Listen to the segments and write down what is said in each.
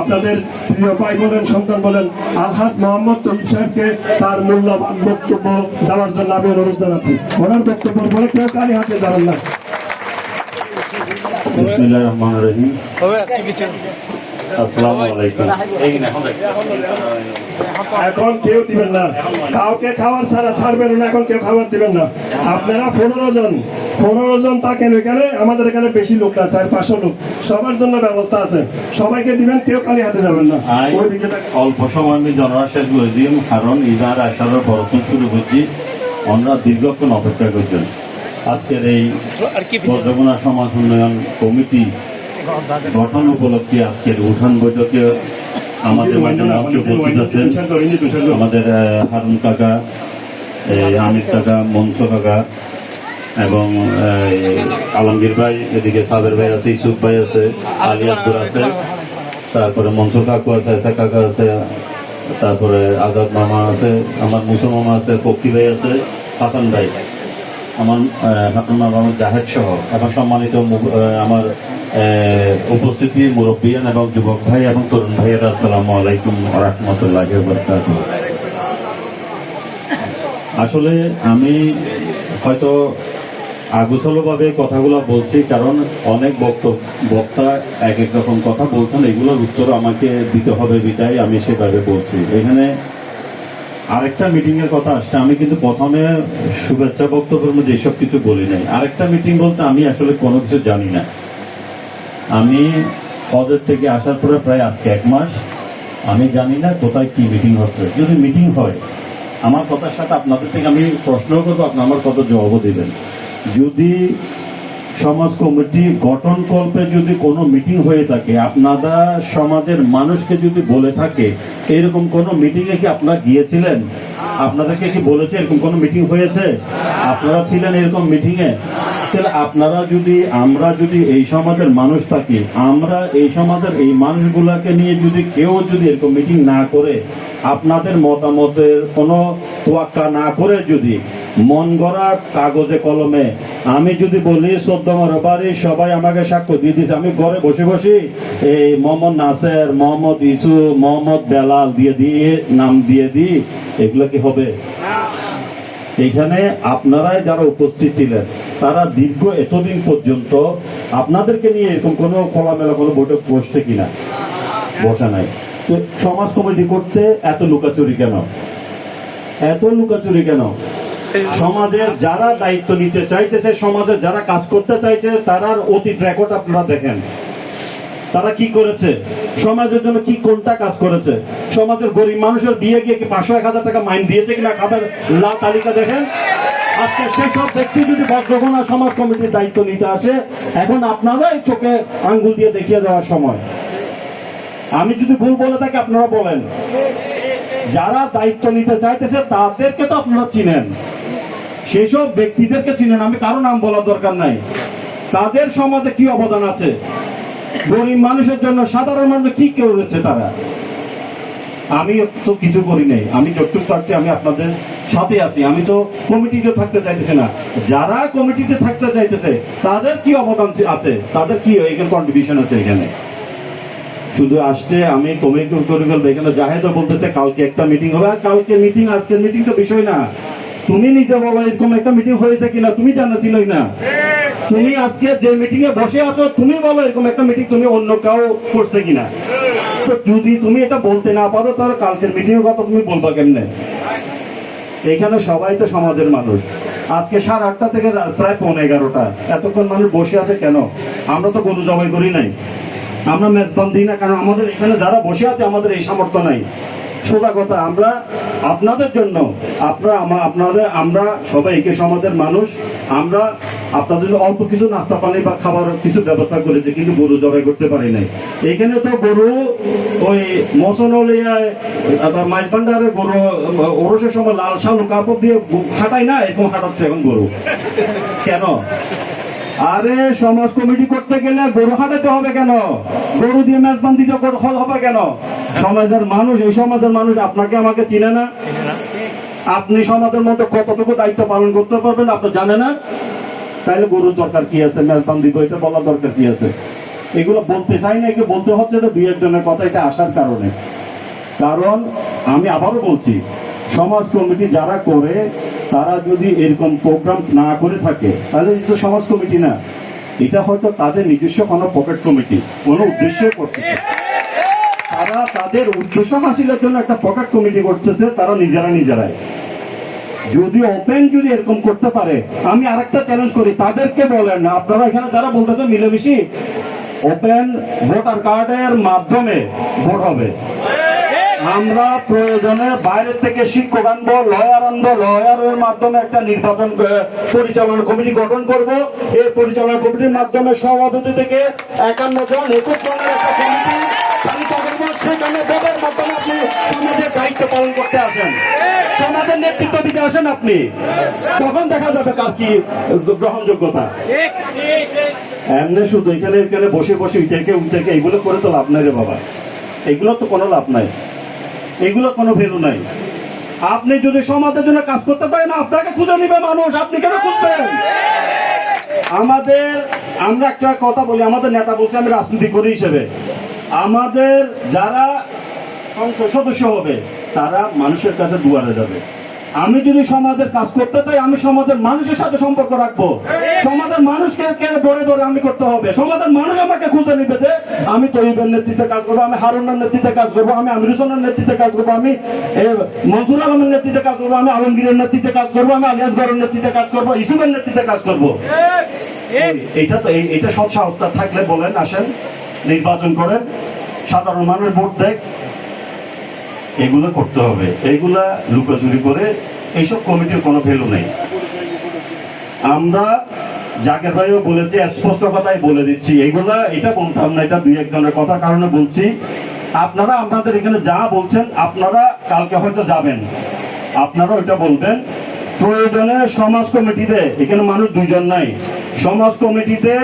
আপনাদের প্রিয় ভাই বলেন, সন্তান বলেন, আলহাজ মোহাম্মদ তৈয়ব সাহেবকে তার মূল্যবান বক্তব্য দেওয়ার জন্য আমি অনুরোধ জানাচ্ছি। ওনার বক্তব্যের পরে কেউ কানে হাতে যাবেন না। বিসমিল্লাহির রহমানির রহিম। আসসালামু আলাইকুম। এখন কেউ দিবেন না, কাউকে খাবার ছাড়বেন না, এখন কেউ খাবার দিবেন না। আপনারা 15 জন থাকেন এখানে, আমাদের এখানে বেশি লোক না, 400-500 লোক, সবার জন্য ব্যবস্থা আছে, সবাইকে দিবেন, কেউ খালি হাতে যাবেন না। ওইদিকে অল্প সময় আমি জনরা শেষ করে দিই, কারণ ঈদের আসার বরতন শুরু করছি, আমরা দীর্ঘক্ষণ অপেক্ষা করছেন। আজকের এই বর্ধমানা সমাজ উন্নয়ন কমিটি গঠন উপলক্ষে আজকের উঠান বৈঠকে আমাদের মঞ্চে উপস্থিত আছেন আমাদের হারুন কাকা, আমির কাকা, মঞ্চ কাকা এবং আলমগীর ভাই, এদিকে সাবের ভাই আছে, ইসুফ ভাই আছে, আলী আব্দুর আছে, তারপরে মনসুর কাকু আছে, এসা কাকা আছে, তারপরে আজাদ মামা আছে, আমার মুসা মামা আছে, পক্ষী ভাই আছে, হাসান ভাই, আমার হাসান মামা, আমার জাহেদ সহ এবং সম্মানিত আমার উপস্থিতি মুরব্বিয়ান এবং যুবক ভাই এবং তরুণ ভাইয়েরা, আসসালামু আলাইকুম ওয়া রাহমাতুল্লাহি ওয়া বারাকাতুহু। আসলে আমি হয়তো আগোছালোভাবে কথাগুলো বলছি, কারণ অনেক বক্তা এক এক রকম কথা বলছেন, এগুলোর উত্তর আমাকে দিতে হবে বিটাই আমি সেভাবে বলছি। এখানে আরেকটা মিটিংয়ের কথা আসছে, আমি কিন্তু প্রথমে শুভেচ্ছা বক্তব্যের মধ্যে এসব কিছু বলি নাই। আরেকটা মিটিং বলতে আমি আসলে কোনো কিছু জানি না। আমি পদের থেকে আসার পরে প্রায় আজকে 1 মাস, আমি জানি না কোথায় কি মিটিং হচ্ছে। যদি মিটিং হয়, আমার কথার সাথে আপনাদের থেকে আমি প্রশ্ন করবো, আপনি আমার কথা জবাবও দেবেন। যদি সমাজ কমিটি গঠনকল্পে যদি কোনো মিটিং হয়ে থাকে, আপনারা সমাজের মানুষকে যদি বলে থাকে এরকম কোনো মিটিংয়ে কি আপনারা গিয়েছিলেন? আপনাদেরকে কি বলেছে এরকম কোনো মিটিং হয়েছে? আপনারা ছিলেন এরকম মিটিংয়ে? তাহলে আপনারা যদি, আমরা যদি এই সমাজের মানুষ থাকি, আমরা এই সমাজের এই মানুষগুলাকে নিয়ে যদি কেউ যদি এরকম মিটিং না করে, আপনাদের মতামতের কোনো তোয়াক্কা না করে, যদি মন গড়া কাগজে কলমে আমি যদি বলি 14 বাড়ি সবাই আমাকে সাক্ষ্য দিয়ে দিচ্ছে, আমি ঘরে বসে বসে এই মোহাম্মদ নাসের, মোহাম্মদ ইসু, মোহাম্মদ বেলাল দিয়ে নাম দিয়ে দিই, এগুলো কি হবে? এখানে আপনারাই যারা উপস্থিত ছিলেন, তারা দীর্ঘ এতদিন পর্যন্ত আপনাদেরকে নিয়ে এরকম কোনো খোলামেলা কোনো বৈঠক বসছে কিনা? বসা নাই। তো সমাজ কমিটি করতে এত লুকাচুরি কেন? এত লুকাচুরি কেন? সমাজের যারা দায়িত্ব নিতে চাইতেছে, সমাজে যারা কাজ করতে চাইছে, তার অতীত রেকর্ড আপনারা দেখেন, তারা কি করেছে, সমাজের জন্য কি কোনটা কাজ করেছে। সমাজের গরিব মানুষের বিয়ে গিয়ে কি 500-1000 টাকা মাইন দিয়েছে কিনা খাবার তালিকা দেখেন। আজকে সেসব ব্যক্তি যদি বর্ধমানা সমাজ কমিটির দায়িত্ব নিতে আসে, এখন আপনারাই চোখে আঙ্গুল দিয়ে দেখিয়ে দেওয়ার সময়। আমি যদি ভুল বলে থাকি আপনারা বলেন। যারা দায়িত্ব নিতে চাইতেছে তাদেরকে তো আপনারা চিনেন, সেসব ব্যক্তিদেরকে চিনেন, আমি কারো নাম বলার দরকার নাই। তাদের সমাজে কি অবদান আছে, গরিব মানুষের জন্য, সাধারণ মানুষ কি করেছে তারা? আমি তো কিছু করি নাই। আমি যতটুকু পারছি আমি আপনাদের সাথে আছি। আমি তো কমিটিতে থাকতে চাইতেছি না। যারা কমিটিতে থাকতে চাইতেছে তাদের কি অবদান আছে, তাদের কি এখানে কন্ট্রিবিউশন আছে? এখানে শুধু আসছে আমি কমিটি করে ফেলবো। এখানে জাহেদও বলতেছে কালকে একটা মিটিং হবে, আর কালকে মিটিং আজকের মিটিং তো বিষয় না। তুমি নিজে বলো এরকম একটা মিটিং হয়েছে কিনা, তুমি জানাছিলই না। তুমি আজকে যে মিটিং এ বসে আছো, তুমি বলো এরকম একটা মিটিং তুমি অন্য কাউ করছে কিনা। তো যদি তুমি এটা বলতে না পারো, তাহলে কালকের মিটিং এর কথা তুমি বলবা কেমনে? এখানে সবাই তো সমাজের মানুষ। আজকে 8:30 থেকে প্রায় 11:15 এতক্ষণ মানুষ বসে আছে কেন? আমরা তো গরু জবাই করি নাই, আমরা মেজবান দিই না, কারণ আমাদের এখানে যারা বসে আছে আমাদের এই সামর্থ্য নাই। সোজা কথা, আমরা আপনাদের জন্য, আমরা সবাই একই সমাজের মানুষ, আমরা আপনাদের অল্প কিছু নাস্তা পানি বা খাবার কিছু ব্যবস্থা করেছি, কিন্তু গরু জবাই করতে পারি নাই। এইখানে তো গরু ওই মসনলিয়ায় মাছ ভান্ডারে গরু ওরসের সময় লাল শালু কাপড় দিয়ে হাঁটাই না, এরকম হাঁটাচ্ছে এখন গরু। কেন? আরে সমাজ কমিটি করতে গেলে গরু হাঁটাতে হবে কেন? গরু দিয়ে মেজবান দিতে হবে কেন? সমাজের মানুষ, এই সমাজের মানুষ আপনাকে আমাকে চিনে না। আপনি সমাজের মধ্যে কতটুকু দায়িত্ব পালন করতে পারবেন আপনি জানেন না। তাইলে গরুর দরকার কি আছে? মেজবান দিব এটা বলার দরকার কি আছে? এগুলো বলতে চাই না, এগুলো বলতে হচ্ছে তো দুই একজনের কথা এটা আসার কারণে। কারণ আমি আবারও বলছি, সমাজ কমিটি যারা করে তারা যদি এরকম প্রোগ্রাম না করে থাকে তাহলে এটা তো সমাজ কমিটি না, এটা হয়তো তাদের নিজস্ব কোনো পকেট কমিটি, কোনো উদ্দেশ্য করতেছে। তারা তাদের উদ্দেশ্য হাসিলের জন্য একটা পকেট কমিটি করতেছে, তারা নিজেরাই। যদি ওপেন যদি এরকম করতে পারে, আমি আরেকটা চ্যালেঞ্জ করি, তাদেরকে বলেন আপনারা এখানে যারা বলতেছেন মিলেমিশি ওপেন ভোটার কার্ডের মাধ্যমে ভোট হবে। আমরা প্রয়োজনে বাইরে থেকে শিক্ষক আনবো, লয়ার আনবো, লয়ারের মাধ্যমে একটা নির্বাচন পরিচালনা কমিটি গঠন করব। এই পরিচালনা কমিটির মাধ্যমে সভাপতি থেকে 51 জন 21 জনের একটা কমিটি তালিকা করবো। সেখানে ভোটের মাধ্যমে আপনি সমাজের দায়িত্ব পালন করতে আসেন, সমাজের নেতৃত্ব দিতে আসেন আপনি, তখন দেখা যাবে কার কি গ্রহণযোগ্যতা। এমনি শুধু এখানে এখানে বসে বসে উঠে এগুলো করে তো লাভ নাই রে বাবা, এগুলো তো কোনো লাভ নাই, এগুলো কোনো ভ্যালু নাই। আপনি যদি সমাজের জন্য কাজ করতে পারেন আপনাকে খুঁজে নিবে মানুষ, আপনি কেন খুঁজবেন? আমরা একটা কথা বলি, আমাদের নেতা বলছে আমি রাজনীতি করি হিসেবে, আমাদের যারা সংসদ সদস্য হবে তারা মানুষের কাছে দুয়ারে যাবে। আমি যদি সমাজের কাজ করতে চাই, আমি সমাজের মানুষের সাথে সম্পর্ক রাখবো, সমাজের মানুষকে ধরে আমি করতে হবে। সমাজের মানুষ আমাকে খুঁজে নিবে যে আমি তৈবের নেতৃত্বে কাজ করবো, আমি হারুনের নেতৃত্বে কাজ করবো, আমি আমির হোসেনের নেতৃত্বে কাজ করবো, আমি মনসুর আলমের নেতৃত্বে কাজ করবো, আমি আলমগীরের নেতৃত্বে কাজ করবো, আমি আলিয়াসগড়ের নেতৃত্বে কাজ করবো, ইসুফের নেতৃত্বে কাজ করবো। এটা সব সাহসটা থাকলে বলেন, আসেন নির্বাচন করেন, সাধারণ মানুষ ভোট দেয়। এগুলো করতে হবে, এগুলা লুকোচুরি করে এইসব কমিটির কোনো ভ্যালু নেই। আমরা জাকের ভাইও বলেছি, স্পষ্ট কথাই বলে দিচ্ছি, এটা বলতাম না, এটা দুই একজনের কথার কারণে বলছি। আপনারা আপনাদের এখানে যা বলছেন, আপনারা কালকে হয়তো যাবেন, আপনারা ওইটা বলবেন। প্রয়োজনে সমাজ কমিটিতে, এখানে মানুষ 2 জন নাই, সমাজ কমিটিতে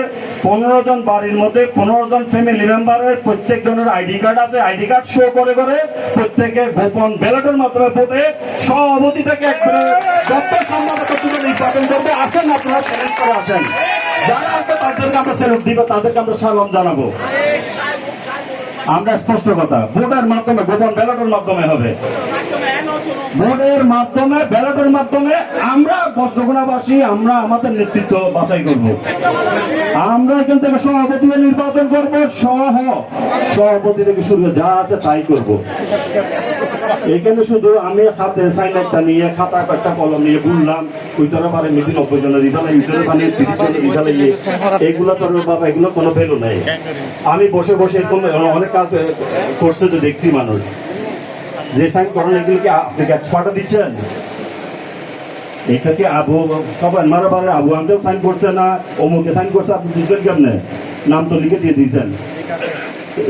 15 জন বাড়ির মধ্যে 15 জন ফ্যামিলি মেম্বারের প্রত্যেক জনের আইডি কার্ড আছে, আইডি কার্ড শো করে প্রত্যেকে গোপন ব্যালটের মাধ্যমে ভোটে সভাপতি থেকে একবারে দপ্তর সম্পাদক নির্বাচন করবে। আসেন আপনারা স্যালুট করে আসেন, যারা আসবে তাদেরকে আমরা স্যালুট দিব, তাদেরকে আমরা সালাম জানাবো। আমরা স্পষ্ট কথা, ভোটের মাধ্যমে, গোপন ব্যালটের মাধ্যমে হবে, ভোটের মাধ্যমে, ব্যালটের মাধ্যমে আমরা বজ্রকোনাবাসী আমরা আমাদের নেতৃত্ব বাছাই করব। আমরা এখান থেকে সভাপতি নির্বাচন করব, সভাপতি থেকে শুরু যা আছে তাই করব। এখানে শুধু আমি হাতে সাইন একটা নিয়ে, খাতা একটা কলম নিয়ে ঘুরলাম, ওইটারে পারে মিটিং 90 জনের দিতালে, ওইটারে পারে 30 জনের দিতালে, এইগুলো তো বাবা, এগুলো কোনো ভ্যালু নেই। আমি বসে বসে এরকম অনেক কাজ করছে তো দেখছি, মানুষ যে সাইন করেন এগুলো কি আপনি এক্সপার্টও দিচ্ছেন? এটা কি সবাই মারাবারে আবু আঙ্কেল সাইন করছে না অমুকে সাইন করছে, আপনি বুঝবেন কেমনে? নাম তো লিখে দিয়ে দিয়েছেন,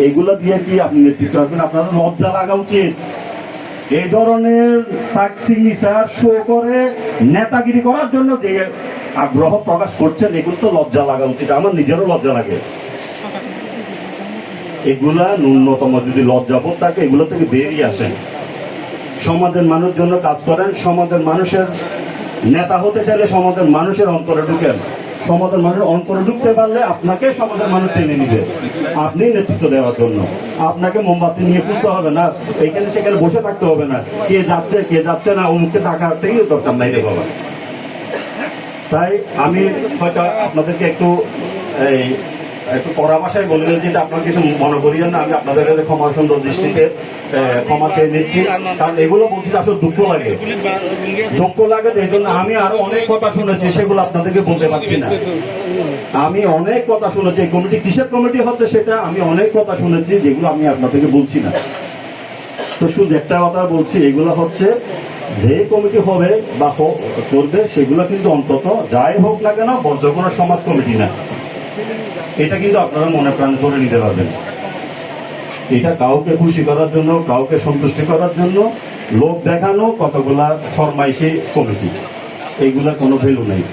এইগুলো দিয়ে কি আপনি নেতৃত্ব আসবেন? আপনার লজ্জা লাগা উচিত। এই ধরনের সিগনেচার শো করে নেতাগিরি করার জন্য যে আগ্রহ প্রকাশ করছেন, এগুলো তো লজ্জা লাগা উচিত, আমার নিজেরও লজ্জা লাগে। এগুলা ন্যূনতম যদি লজ্জাবোধ থাকে, এগুলো থেকে বেরিয়ে আসেন, সমাজের মানুষের জন্য কাজ করেন, সমাজের মানুষের নেতা হতে চাইলে সমাজের মানুষের অন্তরে ঢুকেন। সমাজের মানুষের অন্তরে ঢুকতে পারলে আপনাকে সমাজের মানুষ টেনে নিবে, আপনি নেতৃত্ব দেওয়ার জন্য। আপনাকে মোমবাতি নিয়ে খুঁজতে হবে না, এইখানে সেখানে বসে থাকতে হবে না, কে যাচ্ছে না অমুককে টাকা থেকেও দরকার নাই রে বাবা। তাই আমি হয়তো আপনাদেরকে একটু কড়া ভাষায় বললে, যেটা আপনার কিছু মনে করিয়েন না, আমি আপনাদের কাছে ক্ষমা সুন্দর দৃষ্টিতে ক্ষমা চেয়ে নিচ্ছি। কারণ এগুলো বলছি আসলে দুঃখ লাগে এই জন্য। আমি আরো অনেক কথা শুনেছি, সেগুলো আপনাদেরকে বলতে পারছি না। আমি অনেক কথা শুনেছি, এই কমিটি কিসের কমিটি হচ্ছে সেটা আমি অনেক কথা শুনেছি, যেগুলো আমি আপনাদেরকে বলছি না। তো শুধু একটা কথা বলছি, এগুলো হচ্ছে যে কমিটি হবে বা করবে, সেগুলো কিন্তু অন্তত যাই হোক না কেন বজ্রকোনা সমাজ কমিটি না, এটা কিন্তু আপনারা মনে প্রাণ ধরে নিতে পারবেন। এটা কাউকে খুশি করার জন্য, কাউকে সন্তুষ্টি করার জন্য লোক দেখানো কতগুলা ফরমাইশি কমিটি, এইগুলার কোনো ভ্যালু নেই।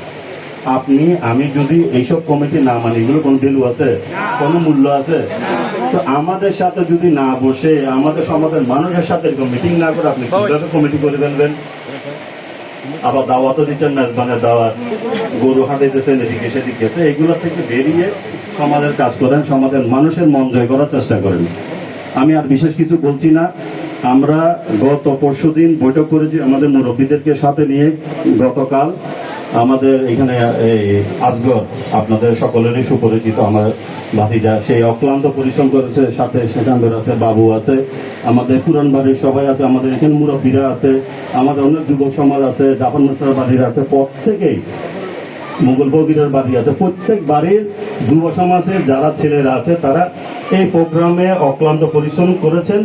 আমি যদি এইসব কমিটি না মানি, এগুলো কোনো ভ্যালু আছে? কোনো মূল্য আছে? তো আমাদের সাথে যদি না বসে, আমাদের সমাজের মানুষের সাথে মিটিং না করে আপনি কিভাবে কমিটি করে ফেলবেন? আবার দাওয়াতও দিচ্ছেন, মেজবানের দাওয়াত, গরু হাঁটাইতেছেন এদিকে সেদিকে। তো এগুলো থেকে বেরিয়ে সমাজের কাজ করেন, সমাজের মানুষের মন জয় করার চেষ্টা করেন। আমি আর বিশেষ কিছু বলছি না। আমরা গত পরশুদিন বৈঠক করেছি আমাদের মুরব্বীদেরকে সাথে নিয়ে। গতকাল আমাদের এখানে এই আজগর, আপনাদের সকলেরই সুপরিচিত আমার ভাতিজা, সেই অক্লান্ত পরিশ্রম করেছে। সাথে সেখানকার আছে, বাবু আছে, আমাদের পুরান বাড়ির সবাই আছে, আমাদের এখানে মুরব্বীরা আছে, আমাদের অনেক যুবক সমাজ আছে, জাফর মুস্তার বাড়ির আছে, প্রত্যেকেই মুঘল ফকিরের বাড়ি আছে, প্রত্যেক বাড়ির যুব সমাজের যারা ছেলেরা আছে তারা এই প্রোগ্রামে অক্লান্ত পরিশ্রম করেছেন।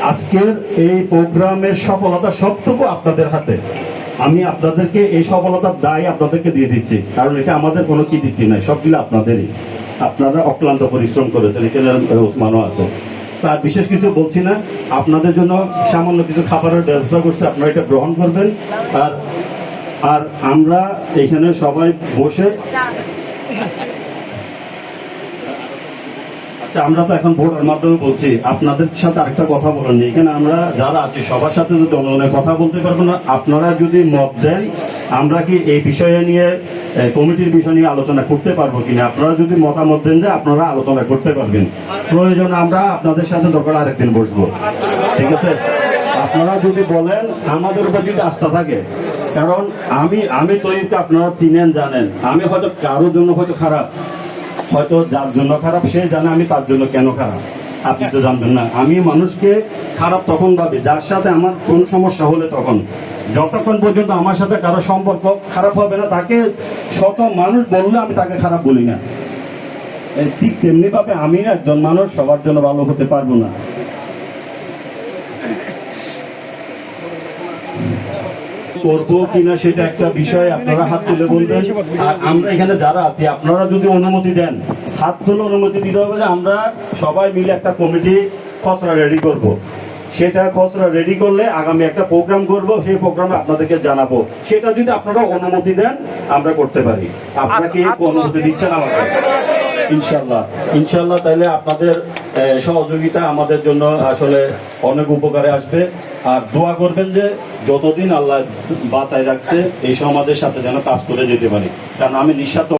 আজকের এই প্রোগ্রামের সফলতা সবটুকু আপনাদের হাতে। আমি আপনাদেরকে এই সফলতার দায় আপনাদেরকে দিয়ে দিচ্ছি, কারণ এটা আমাদের কোনো কৃতিত্ব নাই, সবগুলো আপনাদেরই। আপনারা অক্লান্ত পরিশ্রম করেছেন, এখানে ওসমানও আছে। তার বিশেষ কিছু বলছি না, আপনাদের জন্য সামান্য কিছু খাবারের ব্যবস্থা করছে, আপনারা এটা গ্রহণ করবেন। আর আর আমরা এখানে সবাই বসে, আচ্ছা আমরা তো এখন ভোটের মাধ্যমে বলছি, আপনাদের সাথে আরেকটা কথা বলেন। এখানে আমরা যারা আছি সবার সাথে তো জনগণের কথা বলতে পারবো না। আপনারা যদি মত দেন, আমরা কি এই বিষয়ে নিয়ে কমিটির বিষয় নিয়ে আলোচনা করতে পারবো কিনা, আপনারা যদি মতামত দেন যে আপনারা আলোচনা করতে পারবেন। প্রয়োজন আমরা আপনাদের সাথে দরকার আরেকদিন বসবো, ঠিক আছে? আপনারা যদি বলেন, আমাদের উপর যদি আস্থা থাকে, কারণ আমি তৈরিকে আপনারা চিনেন, জানেন। আমি হয়তো কারোর জন্য হয়তো খারাপ, হয়তো যার জন্য খারাপ সে জানে আমি তার জন্য কেন খারাপ, আপনি তো জানবেন না। আমি মানুষকে খারাপ তখন ভাবি যার সাথে আমার কোন সমস্যা হলে, তখন যতক্ষণ পর্যন্ত আমার সাথে কারো সম্পর্ক খারাপ হবে না, তাকে শত মানুষ বললে আমি তাকে খারাপ বলি না। ঠিক তেমনি ভাবে আমি একজন মানুষ সবার জন্য ভালো হতে পারবো না। করবো কিনা সেটা একটা বিষয়, আপনারা হাত তুলে বলবেন। আর আমরা এখানে যারা আছি, আপনারা যদি অনুমতি দেন, হাত তুলে অনুমতি দিতে হবে যে আমরা সবাই মিলে একটা কমিটি খসড়া রেডি করব। সেটা খসড়া রেডি করলে আগামী একটা প্রোগ্রাম করব, সেই প্রোগ্রামে আপনাদেরকে জানাবো। সেটা যদি আপনারা অনুমতি দেন আমরা করতে পারি। আপনারা কি অনুমতি দিচ্ছেন আমাকে? ইনশাল্লাহ, ইনশাল্লাহ। তাহলে আপনাদের সহযোগিতা আমাদের জন্য আসলে অনেক উপকারে আসবে। আর দোয়া করবেন যে যতদিন আল্লাহ বাঁচায় রাখছে এই সমাজের সাথে যেন কাজ করে যেতে পারি, কারণ আমি নিঃস্বার্থ